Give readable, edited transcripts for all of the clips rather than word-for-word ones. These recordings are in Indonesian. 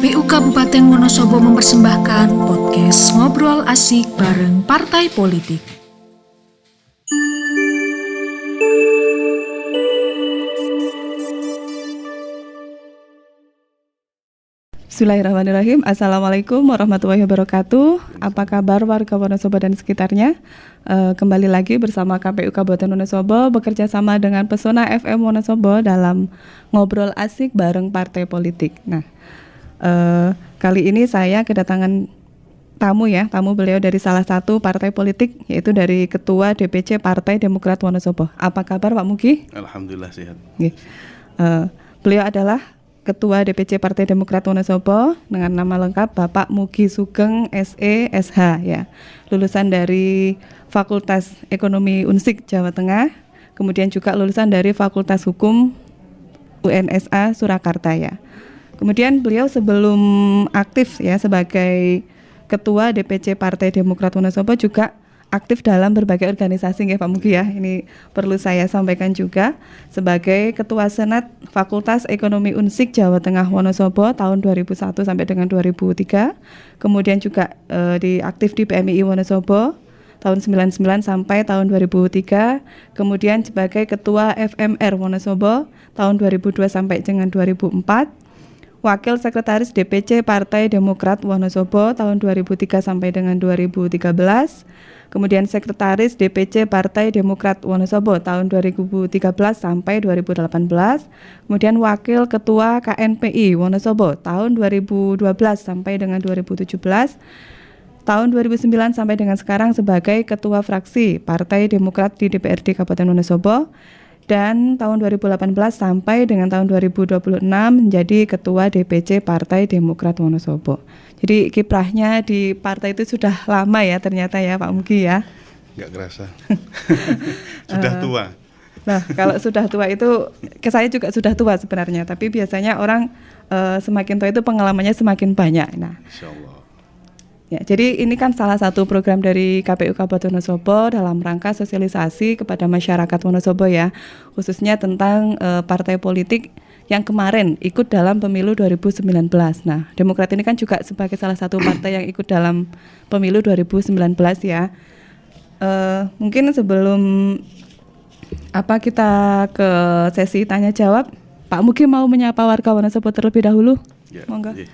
KPU Kabupaten Wonosobo mempersembahkan podcast Ngobrol Asik bareng Partai Politik. Bismillahirrahmanirrahim. Assalamualaikum warahmatullahi wabarakatuh. Apa kabar warga Wonosobo dan sekitarnya? Kembali lagi bersama KPU Kabupaten Wonosobo bekerja sama dengan Pesona FM Wonosobo dalam Ngobrol Asik bareng Partai Politik. Nah, kali ini saya kedatangan tamu beliau dari salah satu partai politik, yaitu dari Ketua DPC Partai Demokrat Wonosobo. Apa kabar Pak Mugi? Alhamdulillah sehat. Beliau adalah Ketua DPC Partai Demokrat Wonosobo dengan nama lengkap Bapak Mugi Sugeng SE SH ya. Lulusan dari Fakultas Ekonomi Unsik Jawa Tengah, kemudian juga lulusan dari Fakultas Hukum UNSA Surakarta ya. Kemudian beliau sebelum aktif ya sebagai Ketua DPC Partai Demokrat Wonosobo juga aktif dalam berbagai organisasi ya Pak Mugi ya. Ini perlu saya sampaikan juga sebagai Ketua Senat Fakultas Ekonomi Unsik Jawa Tengah Wonosobo tahun 2001 sampai dengan 2003. Kemudian juga aktif di PMII Wonosobo tahun 99 sampai tahun 2003. Kemudian sebagai Ketua FMR Wonosobo tahun 2002 sampai dengan 2004. Wakil Sekretaris DPC Partai Demokrat Wonosobo tahun 2003 sampai dengan 2013. Kemudian Sekretaris DPC Partai Demokrat Wonosobo tahun 2013 sampai 2018. Kemudian Wakil Ketua KNPI Wonosobo tahun 2012 sampai dengan 2017. Tahun 2009 sampai dengan sekarang sebagai Ketua Fraksi Partai Demokrat di DPRD Kabupaten Wonosobo. Dan tahun 2018 sampai dengan tahun 2026 menjadi Ketua DPC Partai Demokrat Wonosobo. Jadi kiprahnya di partai itu sudah lama ya ternyata ya Pak Mugi ya. Nggak kerasa. Sudah tua. Nah kalau sudah tua itu, saya juga sudah tua sebenarnya. Tapi biasanya orang semakin tua itu pengalamannya semakin banyak. Nah, Insya Allah. Ya, jadi ini kan salah satu program dari KPU Kabupaten Wonosobo dalam rangka sosialisasi kepada masyarakat Wonosobo ya, khususnya tentang partai politik yang kemarin ikut dalam pemilu 2019. Nah, Demokrat ini kan juga sebagai salah satu partai yang ikut dalam pemilu 2019 ya. Mungkin sebelum kita ke sesi tanya jawab, Pak Mugi mau menyapa warga Wonosobo terlebih dahulu. Ya, monggo. Ya.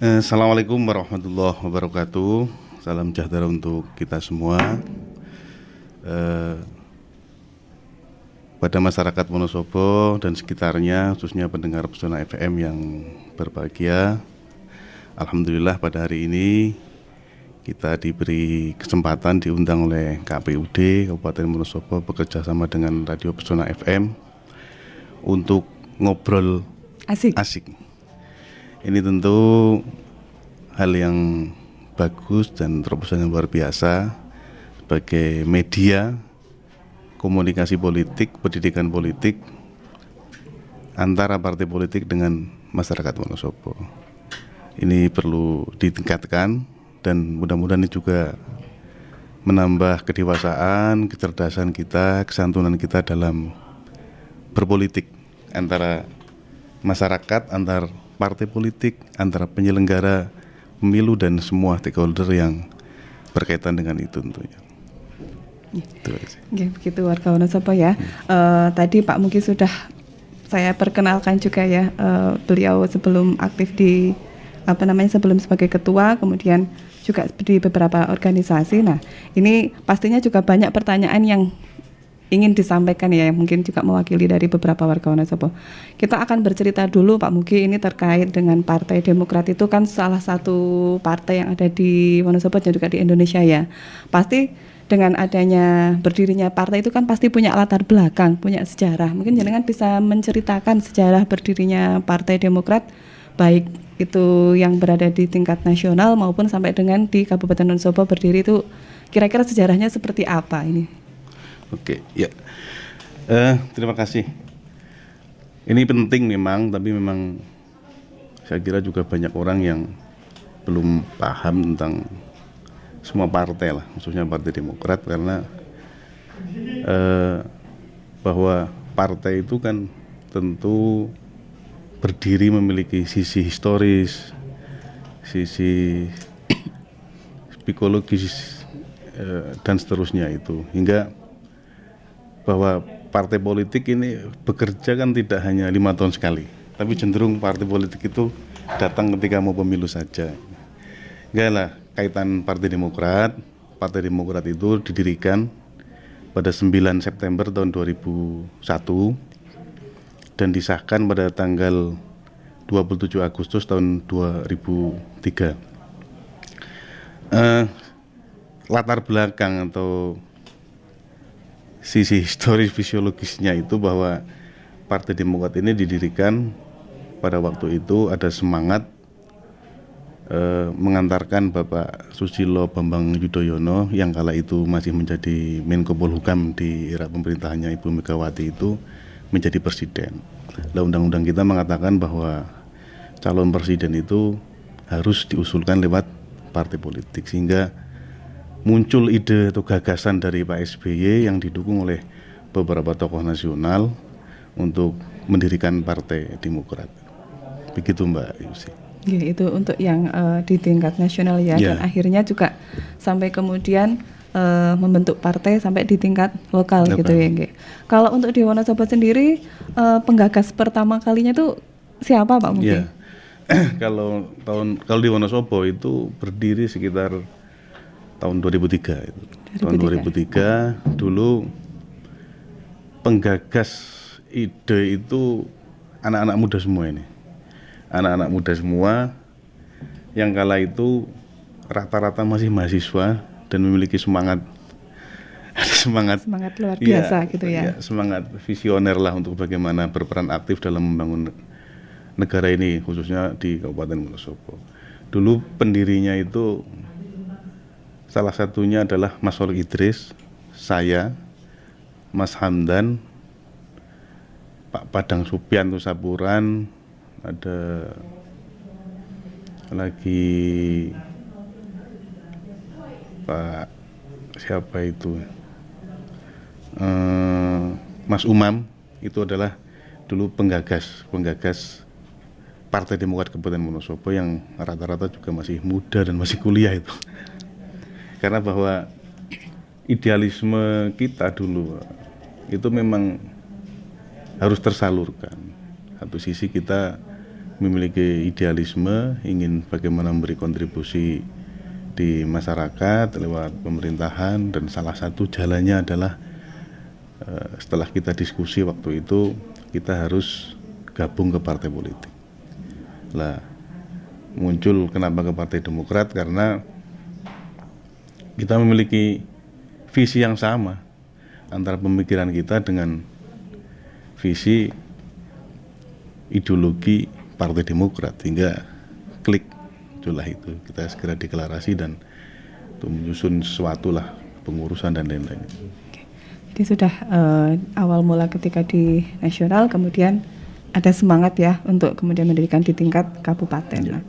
Assalamualaikum warahmatullahi wabarakatuh. Salam sejahtera untuk kita semua. Pada masyarakat Wonosobo dan sekitarnya, khususnya pendengar Pesona FM yang berbahagia, alhamdulillah pada hari ini kita diberi kesempatan diundang oleh KPUD Kabupaten Wonosobo bekerja sama dengan Radio Pesona FM untuk ngobrol asik. Ini tentu hal yang bagus dan terobosan yang luar biasa sebagai media komunikasi politik, pendidikan politik antara partai politik dengan masyarakat Wonosobo. Ini perlu ditingkatkan dan mudah-mudahan ini juga menambah kedewasaan, kecerdasan kita, kesantunan kita dalam berpolitik antara masyarakat, antar partai politik, antara penyelenggara pemilu dan semua stakeholder yang berkaitan dengan itu tentunya. Begitu warga Wonosobo ya. Tadi Pak Mugi sudah saya perkenalkan juga ya, beliau sebelum aktif di sebelum sebagai ketua, kemudian juga di beberapa organisasi. Nah, ini pastinya juga banyak pertanyaan yang ingin disampaikan ya, mungkin juga mewakili dari beberapa warga Wonosobo. Kita akan bercerita dulu Pak Mugi, ini terkait dengan Partai Demokrat itu kan salah satu partai yang ada di Wonosobo dan juga di Indonesia ya. Pasti dengan adanya berdirinya partai itu kan pasti punya latar belakang, punya sejarah. Mungkin jenengan bisa menceritakan sejarah berdirinya Partai Demokrat, baik itu yang berada di tingkat nasional maupun sampai dengan di Kabupaten Wonosobo berdiri itu kira-kira sejarahnya seperti apa ini? Oke, ya. Terima kasih. Ini penting memang, tapi memang saya kira juga banyak orang yang belum paham tentang semua partai lah, khususnya Partai Demokrat, karena bahwa partai itu kan tentu berdiri memiliki sisi historis, sisi psikologis, dan seterusnya itu, hingga bahwa partai politik ini bekerja kan tidak hanya 5 tahun sekali, tapi cenderung partai politik itu datang ketika mau pemilu saja. Enggak lah, kaitan Partai Demokrat itu didirikan pada 9 September tahun 2001 dan disahkan pada tanggal 27 Agustus tahun 2003. Latar belakang atau sisi historis fisiologisnya itu bahwa Partai Demokrat ini didirikan pada waktu itu ada semangat mengantarkan Bapak Susilo Bambang Yudhoyono yang kala itu masih menjadi Menko Polhukam di era pemerintahannya Ibu Megawati itu menjadi presiden. Nah, undang-undang kita mengatakan bahwa calon presiden itu harus diusulkan lewat partai politik, sehingga muncul ide atau gagasan dari Pak SBY yang didukung oleh beberapa tokoh nasional untuk mendirikan Partai Demokrat. Begitu Mbak Yusi. Ya, itu untuk yang di tingkat nasional ya, dan akhirnya juga sampai kemudian membentuk partai sampai di tingkat lokal gitu ya. Nge. Kalau untuk di Wonosobo sendiri penggagas pertama kalinya itu siapa Pak mungkin? Ya. kalau di Wonosobo itu berdiri sekitar tahun 2003 itu. 2003. Tahun 2003 dulu penggagas ide itu anak-anak muda semua ini. Anak-anak muda semua yang kala itu rata-rata masih mahasiswa dan memiliki semangat luar biasa gitu ya. Semangat visioner lah untuk bagaimana berperan aktif dalam membangun negara ini, khususnya di Kabupaten Wonosobo. Dulu pendirinya itu salah satunya adalah Mas Soleh Idris, saya, Mas Hamdan, Pak Padang Supianto Sapuran, ada lagi Pak siapa itu Mas Umam, itu adalah dulu penggagas Partai Demokrat Kabupaten Wonosobo yang rata-rata juga masih muda dan masih kuliah itu. Karena bahwa idealisme kita dulu itu memang harus tersalurkan. Satu sisi kita memiliki idealisme, ingin bagaimana memberi kontribusi di masyarakat lewat pemerintahan, dan salah satu jalannya adalah setelah kita diskusi waktu itu kita harus gabung ke partai politik. Lah muncul kenapa ke Partai Demokrat, karena kita memiliki visi yang sama antara pemikiran kita dengan visi ideologi Partai Demokrat, hingga klik itulah itu kita segera deklarasi dan untuk menyusun sesuatu lah pengurusan dan lain-lain. Jadi sudah awal mula ketika di nasional, kemudian ada semangat ya untuk kemudian mendirikan di tingkat kabupaten. Nah,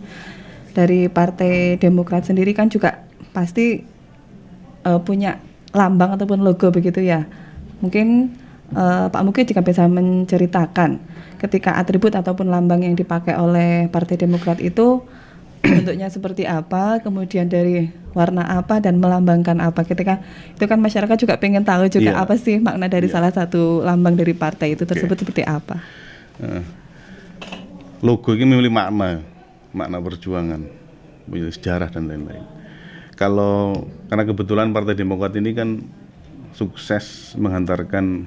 dari Partai Demokrat sendiri kan juga pasti punya lambang ataupun logo begitu ya. Mungkin Pak Muki jika bisa menceritakan ketika atribut ataupun lambang yang dipakai oleh Partai Demokrat itu bentuknya seperti apa, kemudian dari warna apa dan melambangkan apa. Ketika itu kan masyarakat juga pengen tahu juga apa sih makna dari salah satu lambang dari partai itu tersebut seperti apa. Logo ini memiliki makna perjuangan, memiliki sejarah dan lain-lain. Karena kebetulan Partai Demokrat ini kan sukses menghantarkan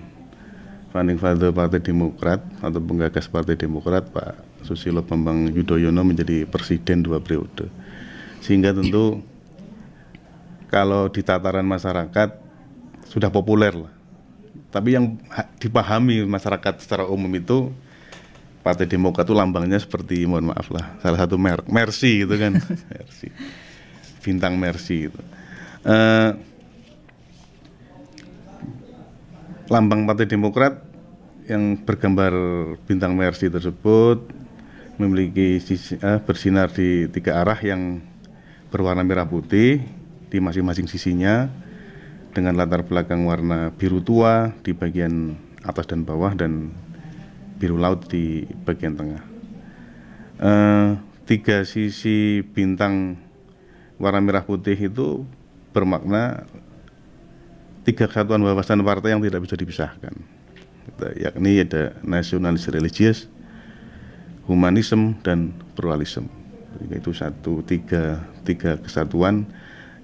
founding father Partai Demokrat atau penggagas Partai Demokrat Pak Susilo Bambang Yudhoyono menjadi presiden 2 periode, sehingga tentu kalau di tataran masyarakat sudah populer lah. Tapi yang dipahami masyarakat secara umum itu Partai Demokrat itu lambangnya seperti, mohon maaf lah, salah satu merek Mercy gitu kan. Mercy, bintang Mercy itu. Lambang Partai Demokrat yang bergambar bintang Mercy tersebut memiliki bersinar di 3 arah yang berwarna merah putih di masing-masing sisinya, dengan latar belakang warna biru tua di bagian atas dan bawah dan biru laut di bagian tengah. tiga sisi bintang warna merah putih itu bermakna tiga kesatuan wawasan partai yang tidak bisa dipisahkan, yakni ada nasionalis religius, humanisme, dan pluralisme. Itu tiga kesatuan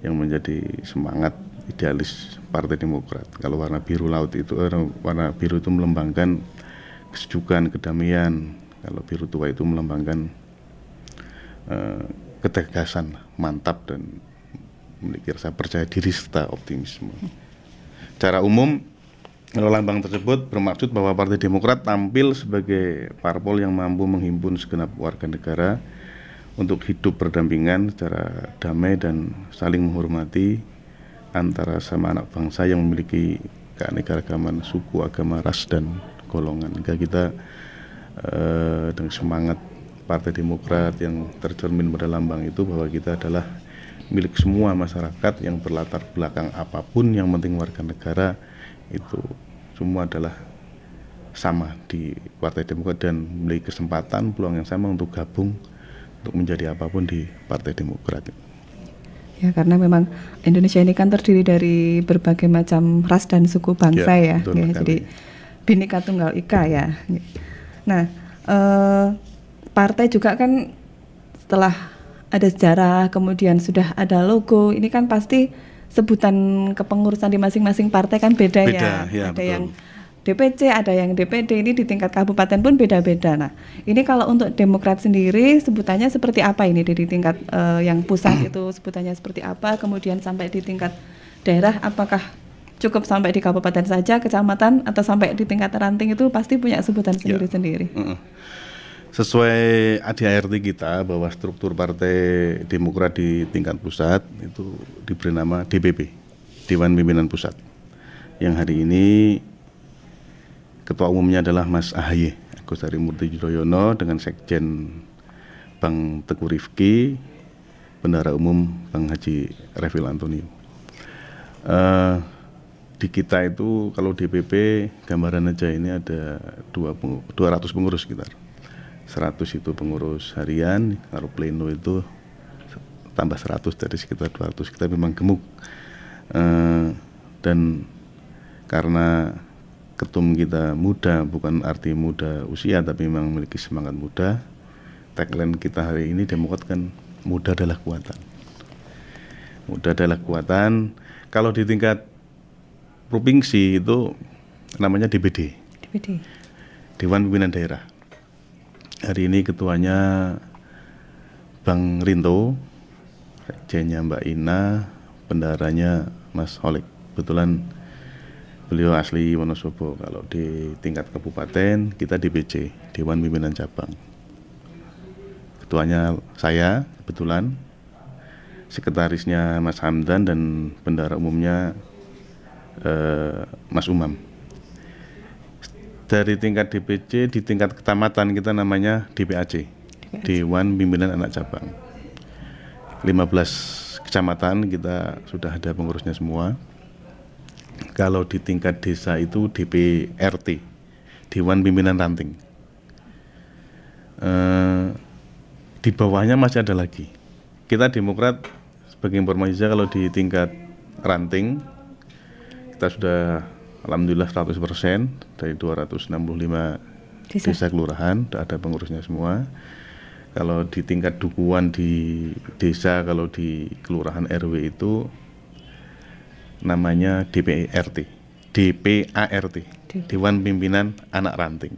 yang menjadi semangat idealis Partai Demokrat. Kalau warna biru laut itu, warna biru itu melambangkan kesejukan, kedamaian. Kalau biru tua itu melambangkan ketegasan, mantap, dan memiliki rasa percaya diri serta optimisme. Secara umum, lambang tersebut bermaksud bahwa Partai Demokrat tampil sebagai parpol yang mampu menghimpun segenap warga negara untuk hidup berdampingan secara damai dan saling menghormati antara sama anak bangsa yang memiliki keanekaragaman suku, agama, ras, dan golongan. Jika kita dengan semangat Partai Demokrat yang tercermin pada lambang itu, bahwa kita adalah milik semua masyarakat yang berlatar belakang apapun, yang penting warga negara itu semua adalah sama di Partai Demokrat dan memiliki kesempatan, peluang yang sama untuk gabung untuk menjadi apapun di Partai Demokrat. Ya, karena memang Indonesia ini kan terdiri dari berbagai macam ras dan suku bangsa ya. Jadi Bhinneka Tunggal Ika ya. Nah, partai juga kan setelah ada sejarah, kemudian sudah ada logo, ini kan pasti sebutan kepengurusan di masing-masing partai kan beda ya. Ada betul. Yang DPC, ada yang DPD, ini di tingkat kabupaten pun beda-beda. Nah, ini kalau untuk Demokrat sendiri sebutannya seperti apa ini di tingkat yang pusat itu sebutannya seperti apa, kemudian sampai di tingkat daerah apakah cukup sampai di kabupaten saja, kecamatan, atau sampai di tingkat ranting itu pasti punya sebutan sendiri-sendiri. Sesuai ADART kita bahwa struktur Partai Demokrat di tingkat pusat itu diberi nama DPP, Dewan Pimpinan Pusat, yang hari ini ketua umumnya adalah Mas AHY Agus Harimurti Yudhoyono dengan Sekjen Bang Teguh Rifki, Bendahara Umum Bang Haji Refil Antonio. Di kita itu kalau DPP gambaran aja ini ada 200 pengurus sekitar. 100 itu pengurus harian, kalau pleno itu tambah 100, dari sekitar 200. Kita memang gemuk, dan karena ketum kita muda, bukan arti muda usia, tapi memang memiliki semangat muda. Tagline kita hari ini Demokrat kan muda adalah kekuatan. Muda adalah kekuatan. Kalau di tingkat provinsi itu namanya DPD. Dewan Pimpinan Daerah. Hari ini ketuanya Bang Rinto, sekjennya Mbak Ina, bendaharanya Mas Holik. Kebetulan beliau asli Wonosobo. Kalau di tingkat kabupaten kita DPC, Dewan Pimpinan Cabang. Ketuanya saya kebetulan, sekretarisnya Mas Hamdan, dan bendahara umumnya Mas Umam. Dari tingkat DPC, di tingkat kecamatan kita namanya DPAC, Dewan Pimpinan Anak Cabang. 15 kecamatan kita sudah ada pengurusnya semua. Kalau di tingkat desa itu DPRT, Dewan Pimpinan Ranting. Di bawahnya masih ada lagi. Kita Demokrat sebagai informasi saja, kalau di tingkat ranting kita sudah alhamdulillah 100% dari 265 desa kelurahan sudah ada pengurusnya semua. Kalau di tingkat dukuhan di desa, kalau di kelurahan RW itu namanya DPART, Dewan Pimpinan Anak Ranting.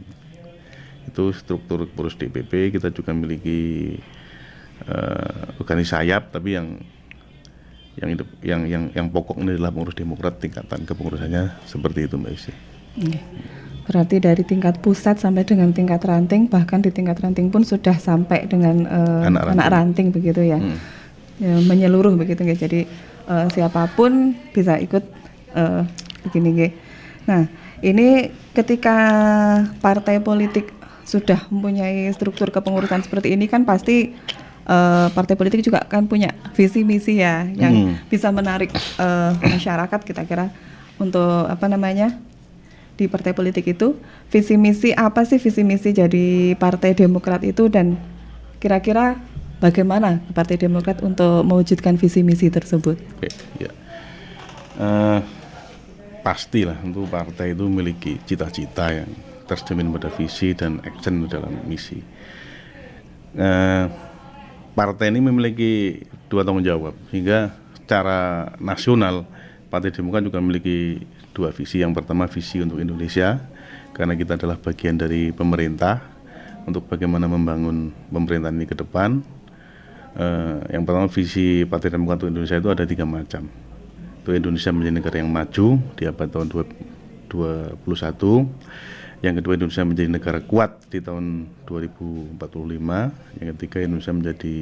Itu struktur pengurus DPP. Kita juga memiliki organisasi sayap, tapi yang pokok ini adalah pengurus Demokrat, tingkatan kepengurusannya seperti itu, Mbak Isi. Berarti dari tingkat pusat sampai dengan tingkat ranting, bahkan di tingkat ranting pun sudah sampai dengan anak ranting begitu ya. Ya, menyeluruh begitu ya. Jadi siapapun bisa ikut begini. Nah, ini ketika partai politik sudah mempunyai struktur kepengurusan seperti ini kan pasti partai politik juga kan punya visi misi ya yang bisa menarik masyarakat, kita kira untuk di partai politik itu visi misi apa sih, visi misi jadi Partai Demokrat itu, dan kira-kira bagaimana Partai Demokrat untuk mewujudkan visi misi tersebut? Oke, ya. Pastilah tentu partai itu memiliki cita-cita yang tercermin pada visi dan action dalam misi. Partai ini memiliki dua tanggung jawab, sehingga secara nasional Partai Demokrat juga memiliki dua visi. Yang pertama visi untuk Indonesia, karena kita adalah bagian dari pemerintah, untuk bagaimana membangun pemerintahan ini ke depan. Yang pertama visi Partai Demokrat untuk Indonesia itu ada 3 macam. Itu Indonesia menjadi negara yang maju di abad tahun 21. Yang kedua, Indonesia menjadi negara kuat di tahun 2045. Yang ketiga, Indonesia menjadi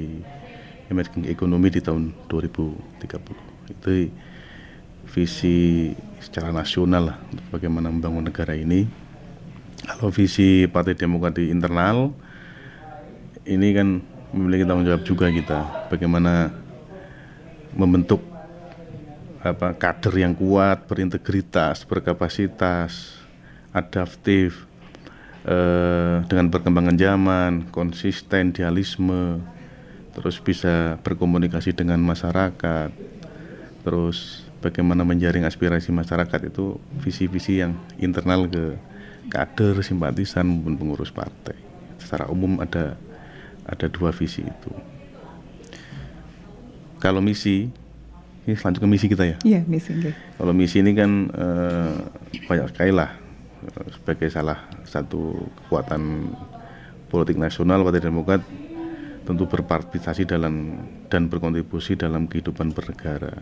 emerging economy di tahun 2030. Itu visi secara nasional lah untuk bagaimana membangun negara ini. Kalau visi Partai Demokrat di internal, ini kan memiliki tanggung jawab juga kita, bagaimana membentuk kader yang kuat, berintegritas, berkapasitas, adaptif, dengan perkembangan zaman, konsisten, idealisme, terus bisa berkomunikasi dengan masyarakat, terus bagaimana menjaring aspirasi masyarakat. Itu visi-visi yang internal ke kader, simpatisan maupun pengurus partai. Secara umum ada 2 visi itu. Kalau misi, ini lanjut ke misi kita ya. Iya, misi. Okay. Kalau misi ini kan banyak sekali lah, sebagai salah satu kekuatan politik nasional, Partai Demokrat tentu berpartisipasi dalam dan berkontribusi dalam kehidupan bernegara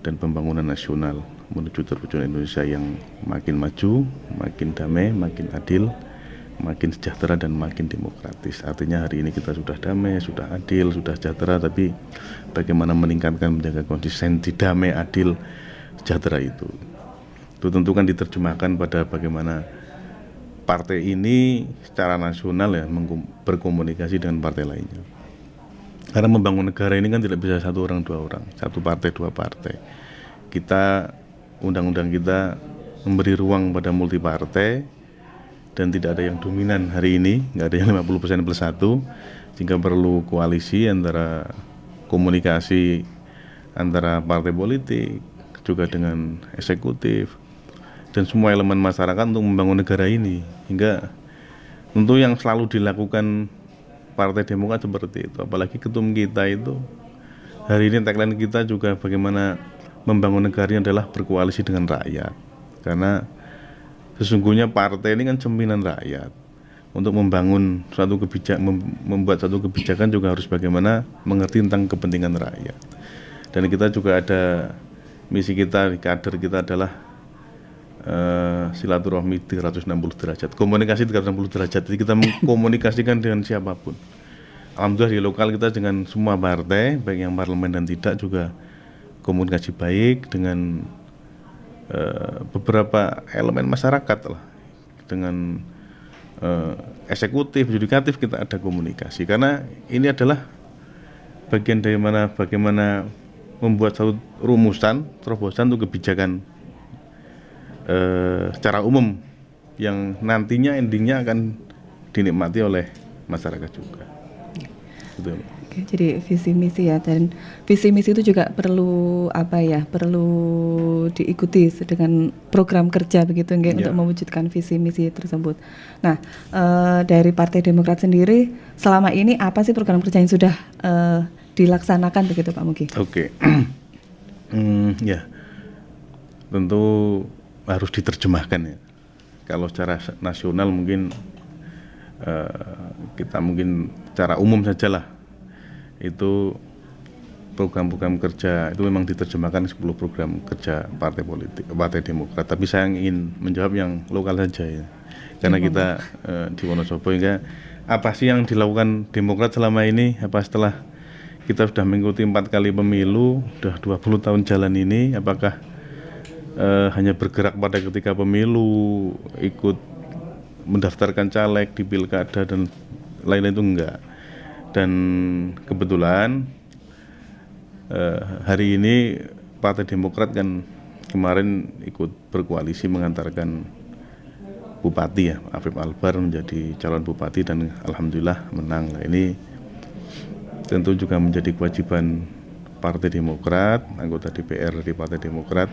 dan pembangunan nasional menuju terwujudnya Indonesia yang makin maju, makin damai, makin adil, makin sejahtera dan makin demokratis. Artinya hari ini kita sudah damai, sudah adil, sudah sejahtera, tapi bagaimana meningkatkan, menjaga konsistensi damai, adil, sejahtera itu tentu kan diterjemahkan pada bagaimana partai ini secara nasional ya berkomunikasi dengan partai lainnya. Karena membangun negara ini kan tidak bisa 1 orang 2 orang, 1 partai 2 partai. Kita, undang-undang kita memberi ruang pada multi partai dan tidak ada yang dominan hari ini, nggak ada yang 50% plus 1, sehingga perlu koalisi antara komunikasi antara partai politik juga dengan eksekutif dan semua elemen masyarakat untuk membangun negara ini. Hingga tentu yang selalu dilakukan Partai Demokrat seperti itu, apalagi ketum kita itu hari ini tagline kita juga bagaimana membangun negara ini adalah berkoalisi dengan rakyat. Karena sesungguhnya partai ini kan cerminan rakyat. Untuk membangun suatu kebijakan, membuat suatu kebijakan juga harus bagaimana mengerti tentang kepentingan rakyat. Dan kita juga ada misi kita, kader kita adalah silaturahmi 360 derajat, komunikasi 360 derajat. Jadi kita mengkomunikasikan dengan siapapun. Alhamdulillah di lokal kita dengan semua partai, baik yang parlemen dan tidak, juga komunikasi baik dengan beberapa elemen masyarakat lah, dengan eksekutif, yudikatif kita ada komunikasi. Karena ini adalah bagian dari bagaimana membuat satu rumusan, terobosan untuk kebijakan secara umum yang nantinya endingnya akan dinikmati oleh masyarakat juga. Betul. Oke, jadi visi misi ya, dan visi misi itu juga perlu perlu diikuti dengan program kerja begitu untuk mewujudkan visi misi tersebut. Nah, dari Partai Demokrat sendiri selama ini apa sih program kerja yang sudah dilaksanakan begitu Pak Mugi? Oke. Ya. Tentu harus diterjemahkan ya. Kalau secara nasional mungkin kita mungkin secara umum sajalah, itu program-program kerja itu memang diterjemahkan 10 program kerja partai politik, Partai Demokrat. Tapi saya ingin menjawab yang lokal saja ya. Karena kita di Wonosobo, hingga apa sih yang dilakukan Demokrat selama ini? Apa setelah kita sudah mengikuti 4 kali pemilu, sudah 20 tahun jalan ini, apakah hanya bergerak pada ketika pemilu, ikut mendaftarkan caleg di pilkada dan lain-lain? Itu enggak. Dan kebetulan hari ini Partai Demokrat kan kemarin ikut berkoalisi mengantarkan Bupati ya, Afif Albar menjadi calon Bupati dan alhamdulillah menang. Nah, ini tentu juga menjadi kewajiban Partai Demokrat, anggota DPR di Partai Demokrat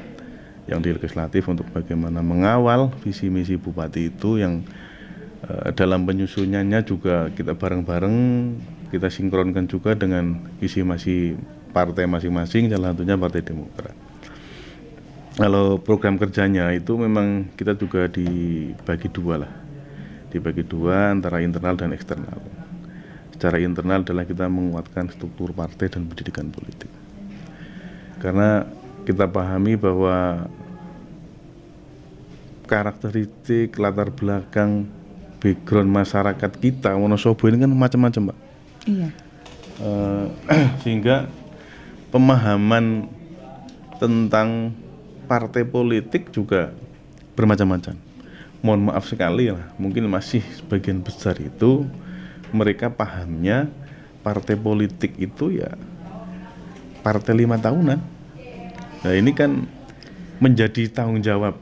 yang di legislatif untuk bagaimana mengawal visi misi bupati itu yang dalam penyusunannya juga kita bareng-bareng kita sinkronkan juga dengan visi misi partai masing-masing, salah satunya Partai Demokrat. Kalau program kerjanya itu memang kita juga dibagi dua lah, dibagi dua antara internal dan eksternal. Secara internal adalah kita menguatkan struktur partai dan pendidikan politik. Karena kita pahami bahwa karakteristik, latar belakang, background masyarakat kita Wonosobo ini kan macam-macam, Pak. Iya. Sehingga pemahaman tentang partai politik juga bermacam-macam. Mohon maaf sekali lah, mungkin masih sebagian besar itu mereka pahamnya partai politik itu ya partai 5 tahunan. Nah ini kan menjadi tanggung jawab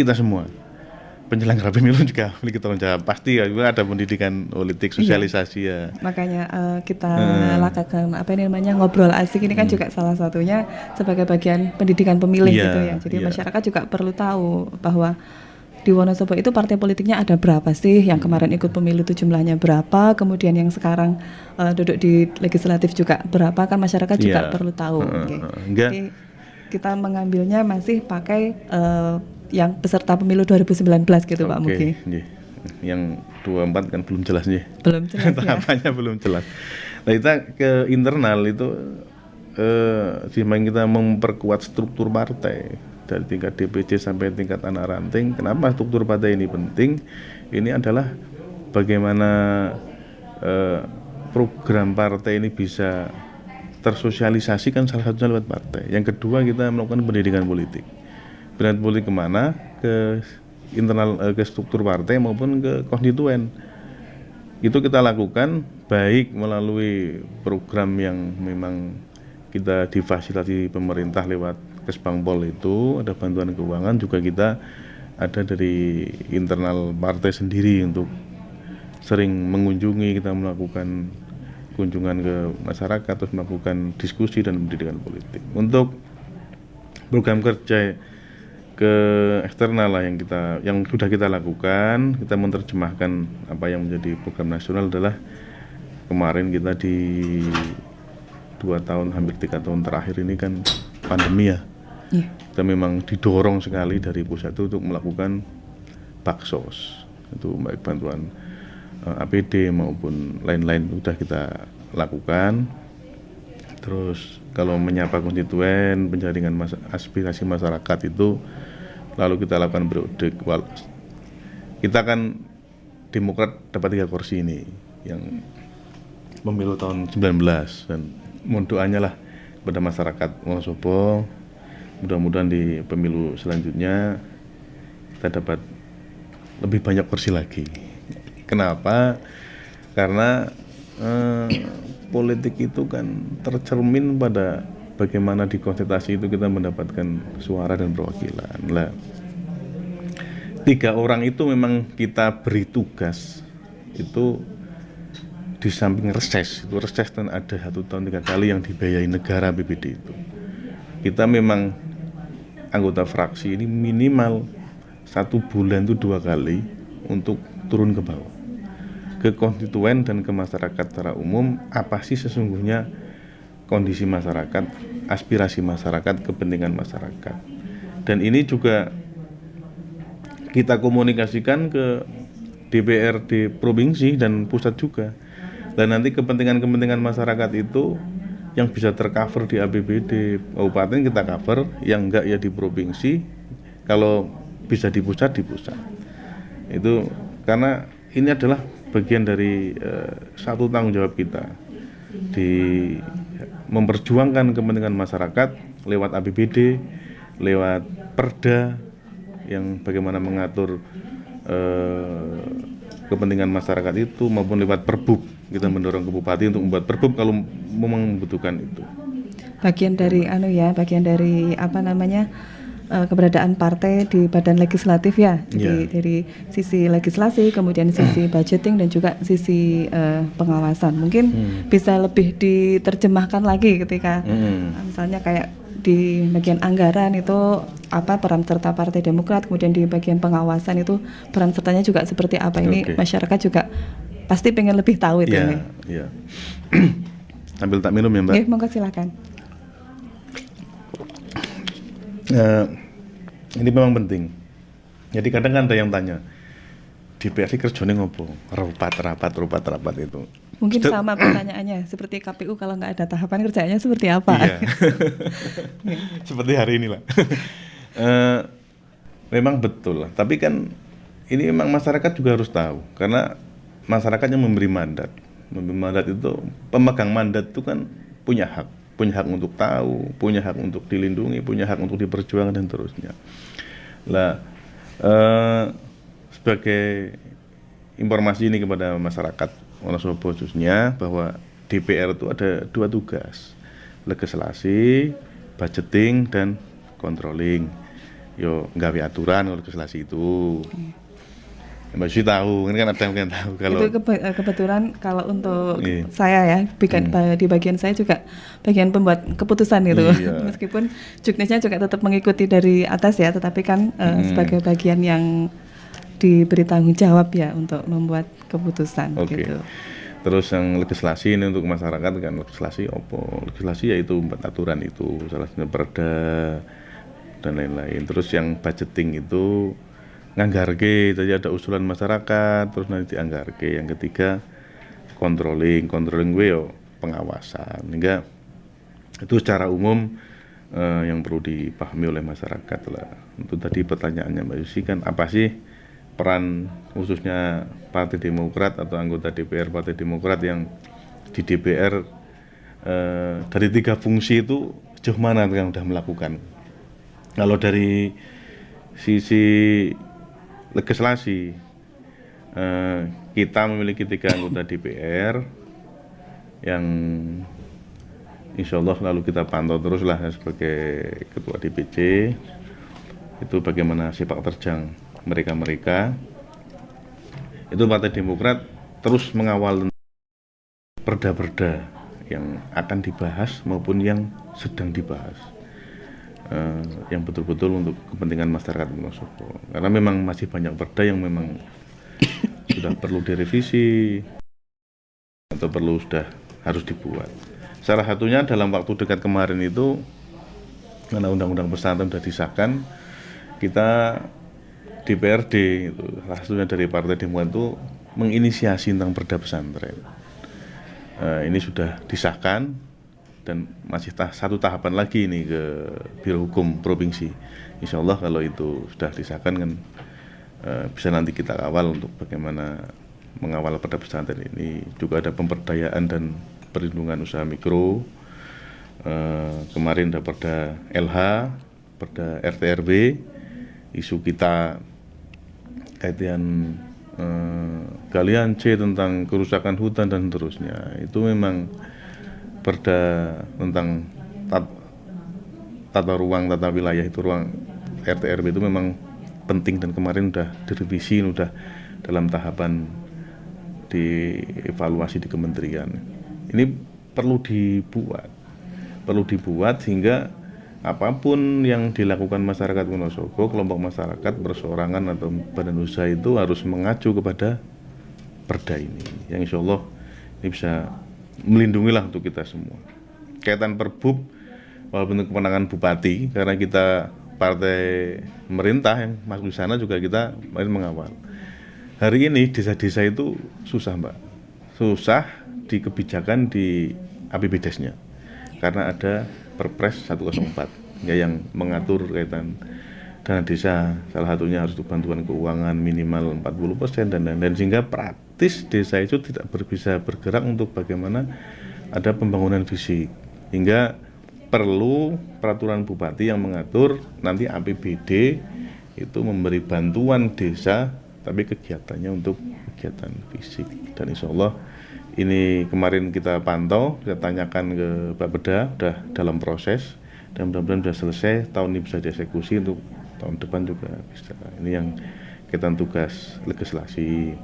kita semua. Penyelenggara pemilu juga memiliki tanggung jawab. Pasti ya ada pendidikan politik, sosialisasi ya. Makanya kita lakukan ngobrol asik ini kan juga salah satunya sebagai bagian pendidikan pemilih gitu ya. Jadi masyarakat juga perlu tahu bahwa di Wonosobo itu partai politiknya ada berapa sih, yang kemarin ikut pemilu itu jumlahnya berapa, kemudian yang sekarang duduk di legislatif juga berapa, kan masyarakat juga perlu tahu. Jadi kita mengambilnya masih pakai yang peserta pemilu 2019 gitu Pak Mugi. Yang 24 kan belum jelas nih. Belum jelas tahapannya belum jelas. Nah kita ke internal itu kita memperkuat struktur partai dari tingkat DPC sampai tingkat anak ranting. Kenapa struktur partai ini penting? Ini adalah bagaimana program partai ini bisa tersosialisasikan, salah satunya lewat partai. Yang kedua kita melakukan pendidikan politik. Pendidikan politik kemana? Ke internal, ke struktur partai maupun ke konstituen. Itu kita lakukan baik melalui program yang memang kita difasilitasi pemerintah lewat Kesbangpol itu, ada bantuan keuangan, juga kita ada dari internal partai sendiri untuk sering mengunjungi, kita melakukan kunjungan ke masyarakat, terus melakukan diskusi dan pendidikan politik. Untuk program kerja ke eksternal lah yang sudah kita lakukan, kita menerjemahkan apa yang menjadi program nasional adalah kemarin kita di 2 tahun hampir 3 tahun terakhir ini kan pandemi ya. Kita memang didorong sekali dari pusat itu untuk melakukan baksos, itu baik bantuan APD maupun lain-lain sudah kita lakukan. Terus kalau menyapa konstituen, penjaringan aspirasi masyarakat itu lalu kita lakukan periode. Kita kan Demokrat dapat 3 kursi ini yang pemilu tahun 19, dan mohon doanya lah kepada masyarakat Wonosobo, mudah-mudahan di pemilu selanjutnya kita dapat lebih banyak kursi lagi. Kenapa? Karena politik itu kan tercermin pada bagaimana di konsentrasi itu kita mendapatkan suara dan perwakilan. Lah, 3 orang itu memang kita beri tugas itu di samping reses, itu reses dan ada 1 tahun 3 kali yang dibiayai negara BPD itu. Kita memang anggota fraksi ini minimal 1 bulan itu 2 kali untuk turun ke bawah, ke konstituen dan ke masyarakat secara umum, apa sih sesungguhnya kondisi masyarakat, aspirasi masyarakat, kepentingan masyarakat. Dan ini juga kita komunikasikan ke DPRD provinsi dan pusat juga. Dan nanti kepentingan-kepentingan masyarakat itu yang bisa tercover di APBD kabupaten kita cover, yang enggak ya di provinsi, kalau bisa di pusat di pusat. Itu karena ini adalah bagian dari satu tanggung jawab kita di memperjuangkan kepentingan masyarakat lewat APBD, lewat Perda yang bagaimana mengatur kepentingan masyarakat itu, maupun lewat Perbub. Kita mendorong ke bupati untuk membuat Perbub kalau memang membutuhkan itu. Bagian dari keberadaan partai di badan legislatif ya. Jadi Iya. dari sisi legislasi, kemudian sisi budgeting dan juga sisi pengawasan. Mungkin bisa lebih diterjemahkan lagi ketika misalnya kayak di bagian anggaran itu apa peran serta Partai Demokrat, kemudian di bagian pengawasan itu peran sertanya juga seperti apa. Ini Oke. masyarakat juga pasti pengen lebih tahu itu Iya, nih. iya. Sambil tak minum ya, Mbak. Oke, monggo silakan. Ini memang penting. Jadi kadang kan ada yang tanya, DPR kerjanya ngopo? Rapat itu. Mungkin Sudah- sama pertanyaannya seperti KPU kalau nggak ada tahapan kerjanya seperti apa? Iya. Seperti hari ini lah. Memang betul lah. Tapi kan ini memang masyarakat juga harus tahu, karena masyarakatnya memberi mandat. Memberi mandat itu, pemegang mandat itu kan punya hak untuk tahu, punya hak untuk dilindungi, punya hak untuk diperjuangkan dan terusnya. Lah, sebagai informasi ini kepada masyarakat Wonosobo khususnya, bahwa DPR itu ada 2 tugas, legislasi, budgeting, dan controlling. Yo nggawe aturan legislasi itu. Mbak Susi tahu, ini kan ada yang mungkin tahu kalau Itu kebetulan kalau untuk Iya. saya ya, di bagian saya juga bagian pembuat keputusan gitu. Iya. Meskipun juknisnya juga tetap mengikuti dari atas ya, tetapi kan sebagai bagian yang diberi tanggung jawab ya untuk membuat keputusan Oke. gitu. Terus yang legislasi ini untuk masyarakat kan legislasi opo? Legislasi yaitu membuat aturan itu, salah satunya perda dan lain-lain. Terus yang budgeting itu nganggarke, jadi ada usulan masyarakat, terus nanti dianggarke. Yang ketiga controlling gue yo pengawasan. Hingga itu secara umum yang perlu dipahami oleh masyarakat lah. Untuk tadi pertanyaannya Mbak Yusi kan apa sih peran khususnya Partai Demokrat atau anggota DPR Partai Demokrat yang di DPR dari 3 fungsi itu sejauh mana yang sudah melakukan? Kalau dari sisi legislasi, kita memiliki 3 anggota DPR yang insya Allah lalu kita pantau terus lah sebagai Ketua DPC, itu bagaimana sepak terjang mereka. Itu Partai Demokrat terus mengawal perda-perda yang akan dibahas maupun yang sedang dibahas, yang betul-betul untuk kepentingan masyarakat Wonosobo. Karena memang masih banyak perda yang memang sudah perlu direvisi atau sudah harus dibuat. Salah satunya dalam waktu dekat kemarin itu, karena Undang-Undang Pesantren sudah disahkan, kita DPRD itu salah satunya dari Partai Demokrat itu menginisiasi tentang perda pesantren. Ini sudah disahkan dan masih satu tahapan lagi ini ke Biro Hukum Provinsi. Insya Allah kalau itu sudah disahkan kan bisa nanti kita kawal untuk bagaimana mengawal perda pesantren ini. Juga ada pemberdayaan dan perlindungan usaha mikro. Kemarin ada perda LH, perda RT/RW, isu kita kaitan galian C tentang kerusakan hutan dan seterusnya. Itu memang perda tentang tata ruang, tata wilayah itu ruang RT/RW itu memang penting dan kemarin udah direvisi, udah dalam tahapan dievaluasi di kementerian. Ini perlu dibuat sehingga apapun yang dilakukan masyarakat Wonosobo, kelompok masyarakat berseorangan atau badan usaha itu harus mengacu kepada perda ini. Yang insya Allah ini bisa melindungilah untuk kita semua. Kaitan Perbub, walaupun kewenangan bupati, karena kita partai pemerintah yang masuk di sana juga kita mengawal. Hari ini desa-desa itu susah Mbak, susah di kebijakan di APBDes-nya, karena ada Perpres 104 ya, yang mengatur kaitan dana desa, salah satunya harus bantuan keuangan minimal 40% dan sehingga praktis desa itu tidak bisa bergerak untuk bagaimana ada pembangunan fisik, hingga perlu peraturan bupati yang mengatur nanti APBD itu memberi bantuan desa tapi kegiatannya untuk kegiatan fisik. Dan insya Allah ini kemarin kita pantau, kita tanyakan ke Pak Beda, sudah dalam proses dan mudah-mudahan bisa selesai tahun ini, bisa dieksekusi untuk tahun depan juga bisa. Ini yang kita tugas legislasi,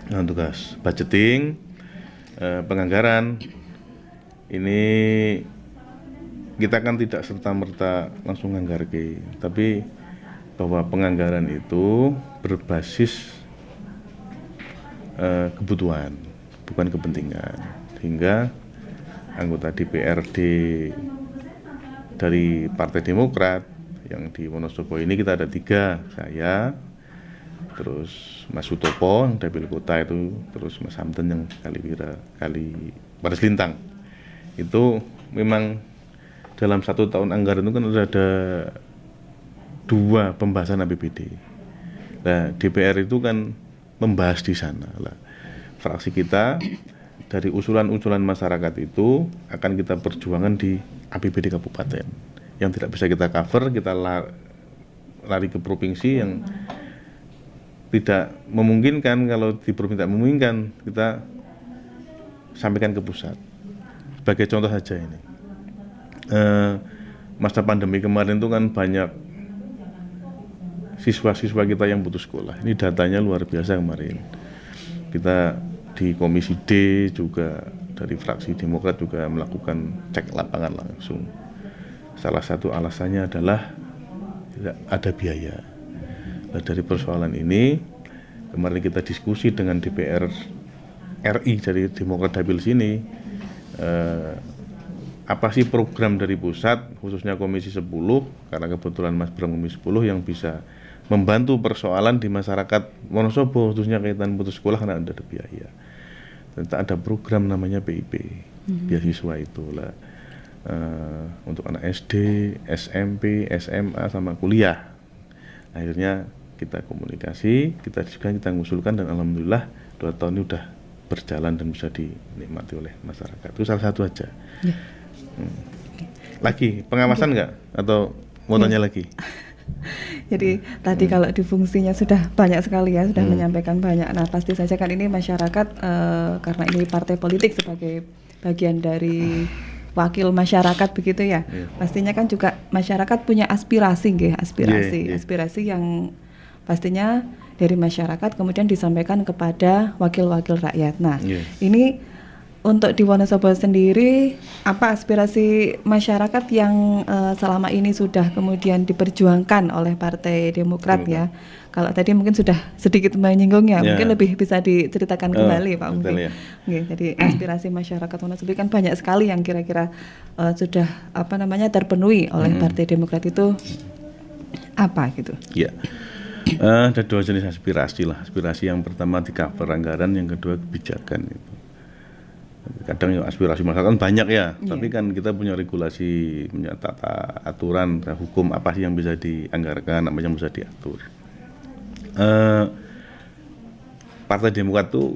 tugas budgeting, penganggaran. Ini kita kan tidak serta-merta langsung nganggarke, tapi bahwa penganggaran itu berbasis kebutuhan, bukan kepentingan, sehingga anggota DPRD dari Partai Demokrat yang di Wonosobo ini kita ada 3, saya, terus Mas Sutopo yang Dapil Kota itu, terus Mas Hamdan yang Kaliwates Lintang. Itu memang dalam 1 tahun anggaran itu kan ada 2 pembahasan APBD. Nah, DPR itu kan membahas di sana lah. Fraksi kita dari usulan-usulan masyarakat itu akan kita perjuangkan di APBD kabupaten. Yang tidak bisa kita cover, kita lari ke provinsi yang tidak memungkinkan. Kalau di provinsi tidak memungkinkan, kita sampaikan ke pusat. Sebagai contoh saja ini, masa pandemi kemarin itu kan banyak siswa-siswa kita yang putus sekolah. Ini datanya luar biasa kemarin. Kita di Komisi D juga dari fraksi Demokrat juga melakukan cek lapangan langsung. Salah satu alasannya adalah tidak ada biaya. Nah, dari persoalan ini kemarin kita diskusi dengan DPR RI dari Demokrat Dapil sini, apa sih program dari pusat khususnya Komisi 10, karena kebetulan Mas Bram Komisi 10 yang bisa membantu persoalan di masyarakat Wonosobo khususnya kaitan putus sekolah karena ada biaya. Ternyata ada program namanya PIP, beasiswa itulah untuk anak SD, SMP, SMA sama kuliah. Akhirnya kita komunikasi, kita ngusulkan, dan alhamdulillah 2 tahun ini udah berjalan dan bisa dinikmati oleh masyarakat. Itu salah satu aja. Ya. Lagi pengawasan nggak atau mau tanya lagi? Jadi tadi kalau di fungsinya sudah banyak sekali ya, sudah menyampaikan banyak. Nah pasti saja kan ini masyarakat karena ini partai politik sebagai bagian dari wakil masyarakat begitu ya. Pastinya kan juga masyarakat punya aspirasi aspirasi yang pastinya dari masyarakat kemudian disampaikan kepada wakil-wakil rakyat. Nah ini untuk di Wonosobo sendiri, apa aspirasi masyarakat yang selama ini sudah kemudian diperjuangkan oleh Partai Demokrat ya? Kalau tadi mungkin sudah sedikit menyinggungnya, mungkin lebih bisa diceritakan kembali Pak Mugi. Ya. Jadi aspirasi masyarakat Wonosobo kan banyak sekali yang kira-kira sudah terpenuhi oleh Partai Demokrat itu apa gitu? Ya, ada 2 jenis aspirasi lah. Aspirasi yang pertama di cover anggaran, yang kedua kebijakan itu. Kadang aspirasi masyarakat banyak ya, tapi kan kita punya regulasi, punya tata aturan, hukum apa sih yang bisa dianggarkan, apa yang bisa diatur. Partai Demokrat itu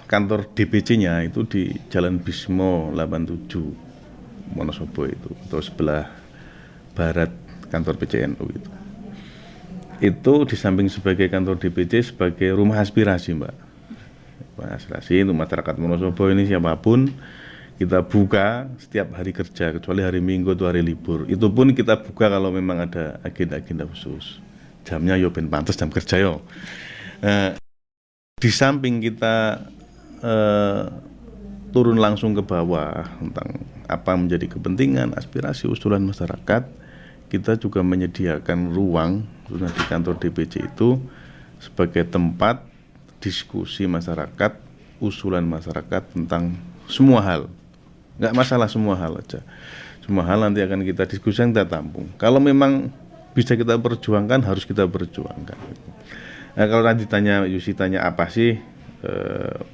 kantor DPC-nya itu di Jalan Bismo 87 Wonosobo itu, atau sebelah barat kantor PCNU itu. Itu di samping sebagai kantor DPC sebagai rumah aspirasi, Mbak. Aspirasi untuk masyarakat Wonosobo ini siapapun kita buka setiap hari kerja kecuali hari Minggu atau hari libur. Itu pun kita buka kalau memang ada agenda-agenda khusus. Jamnya yo ben pantes jam kerja yo. Di samping kita turun langsung ke bawah tentang apa menjadi kepentingan, aspirasi, usulan masyarakat, kita juga menyediakan ruang di kantor DPC itu sebagai tempat diskusi masyarakat, usulan masyarakat tentang semua hal. Nggak masalah, semua hal aja. Semua hal nanti akan kita diskusikan, kita tampung. Kalau memang bisa kita perjuangkan, harus kita perjuangkan. Nah, kalau nanti Yusi tanya apa sih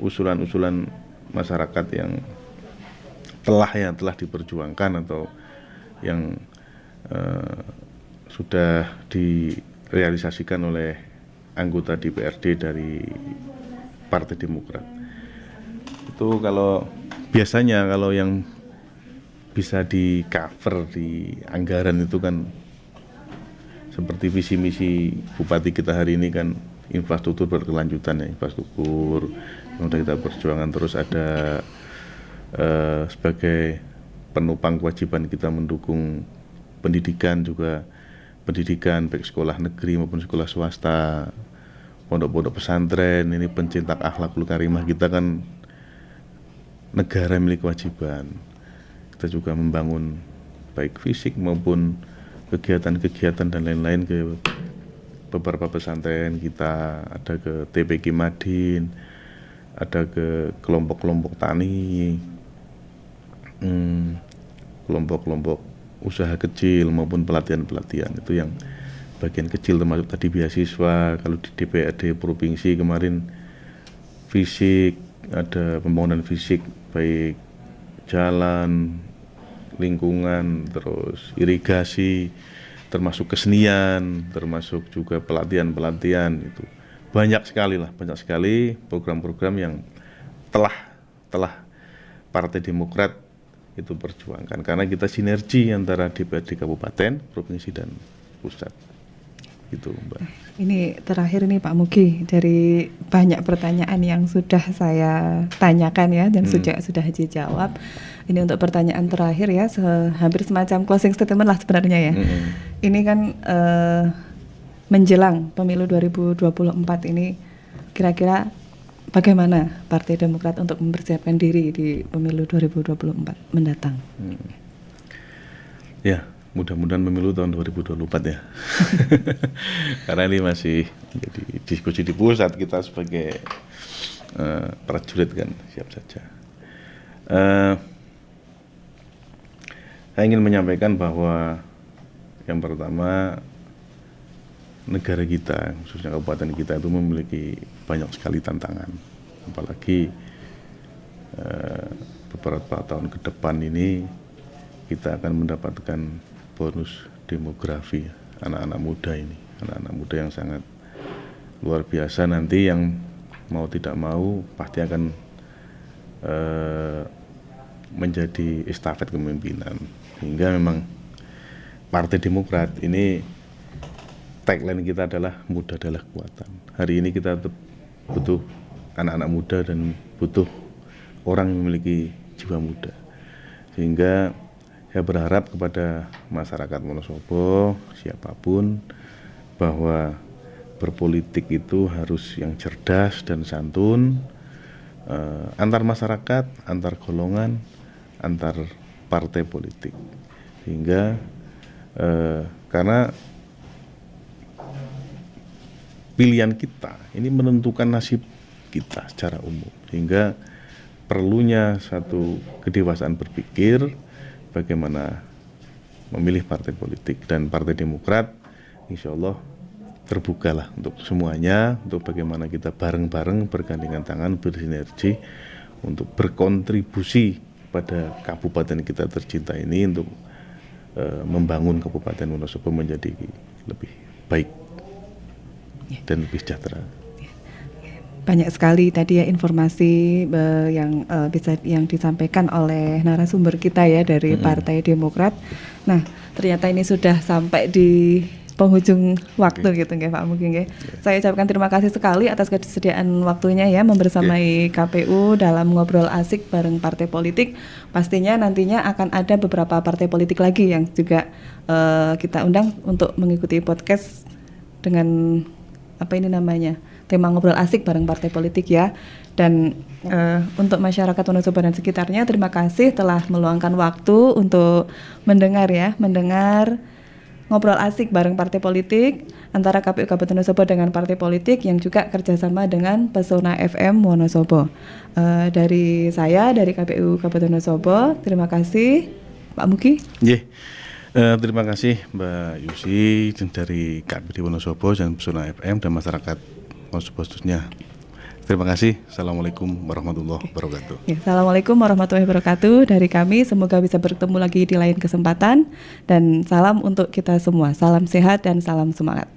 usulan-usulan masyarakat yang telah diperjuangkan atau yang sudah direalisasikan oleh anggota DPRD dari Partai Demokrat. Itu kalau biasanya kalau yang bisa di cover di anggaran itu kan seperti visi misi bupati kita hari ini kan infrastruktur berkelanjutan ya, infrastruktur yang sudah kita perjuangan. Terus ada sebagai penopang kewajiban kita mendukung pendidikan juga, pendidikan baik sekolah negeri maupun sekolah swasta, pondok-pondok pesantren, ini pencetak akhlakul karimah kita kan negara milik kewajiban. Kita juga membangun baik fisik maupun kegiatan-kegiatan dan lain-lain ke beberapa pesantren kita, ada ke TPQ Madin, ada ke kelompok-kelompok tani, kelompok-kelompok usaha kecil maupun pelatihan-pelatihan. Itu yang bagian kecil termasuk tadi beasiswa. Kalau di DPRD provinsi kemarin fisik, ada pembangunan fisik baik jalan, lingkungan, terus irigasi, termasuk kesenian, termasuk juga pelatihan-pelatihan. Itu banyak sekali program-program yang telah Partai Demokrat itu perjuangkan, karena kita sinergi antara DPRD kabupaten, provinsi dan pusat. Gitu, Mbak. Ini terakhir nih Pak Mugi, dari banyak pertanyaan yang sudah saya tanyakan ya dan sudah dijawab. Ini untuk pertanyaan terakhir ya, hampir semacam closing statement lah sebenarnya ya. Ini kan menjelang pemilu 2024 ini, kira-kira bagaimana Partai Demokrat untuk mempersiapkan diri di pemilu 2024 mendatang? Ya, mudah-mudahan pemilu tahun 2024 ya. Karena ini masih jadi diskusi di pusat, kita sebagai prajurit kan siap saja. Saya ingin menyampaikan bahwa yang pertama, negara kita, khususnya kabupaten kita itu memiliki banyak sekali tantangan. Apalagi beberapa tahun ke depan ini kita akan mendapatkan bonus demografi anak-anak muda ini, anak-anak muda yang sangat luar biasa, nanti yang mau tidak mau pasti akan menjadi estafet kepemimpinan. Sehingga memang Partai Demokrat ini tagline kita adalah muda adalah kekuatan. Hari ini kita butuh anak-anak muda dan butuh orang yang memiliki jiwa muda. Sehingga saya berharap kepada masyarakat Wonosobo, siapapun, bahwa berpolitik itu harus yang cerdas dan santun, antar masyarakat, antar golongan, antar partai politik. Sehingga karena pilihan kita ini menentukan nasib kita secara umum, sehingga perlunya satu kedewasaan berpikir bagaimana memilih partai politik. Dan Partai Demokrat insya Allah terbukalah untuk semuanya, untuk bagaimana kita bareng-bareng bergandengan tangan, bersinergi untuk berkontribusi pada kabupaten kita tercinta ini untuk membangun Kabupaten Wonosobo menjadi lebih baik dan lebih sejahtera. Banyak sekali tadi ya informasi yang bisa yang disampaikan oleh narasumber kita ya dari Partai Demokrat. Nah, ternyata ini sudah sampai di penghujung waktu gitu nggih Pak Mugi nggih. Saya ucapkan terima kasih sekali atas kesediaan waktunya ya membersamai KPU dalam ngobrol asik bareng partai politik. Pastinya nantinya akan ada beberapa partai politik lagi yang juga kita undang untuk mengikuti podcast dengan apa ini namanya, tema ngobrol asik bareng partai politik ya. Dan untuk masyarakat Wonosobo dan sekitarnya, terima kasih telah meluangkan waktu untuk mendengar ngobrol asik bareng partai politik antara KPU Kabupaten Wonosobo dengan partai politik yang juga kerjasama dengan Pesona FM Wonosobo. Dari saya, dari KPU Kabupaten Wonosobo, terima kasih Pak Mugi. Terima kasih Mbak Yusi dari KPD Wonosobo dan Pesona FM dan masyarakat Wonosobo khususnya. Terima kasih. Assalamualaikum warahmatullahi wabarakatuh. Assalamualaikum warahmatullahi wabarakatuh. Dari kami semoga bisa bertemu lagi di lain kesempatan, dan salam untuk kita semua. Salam sehat dan salam semangat.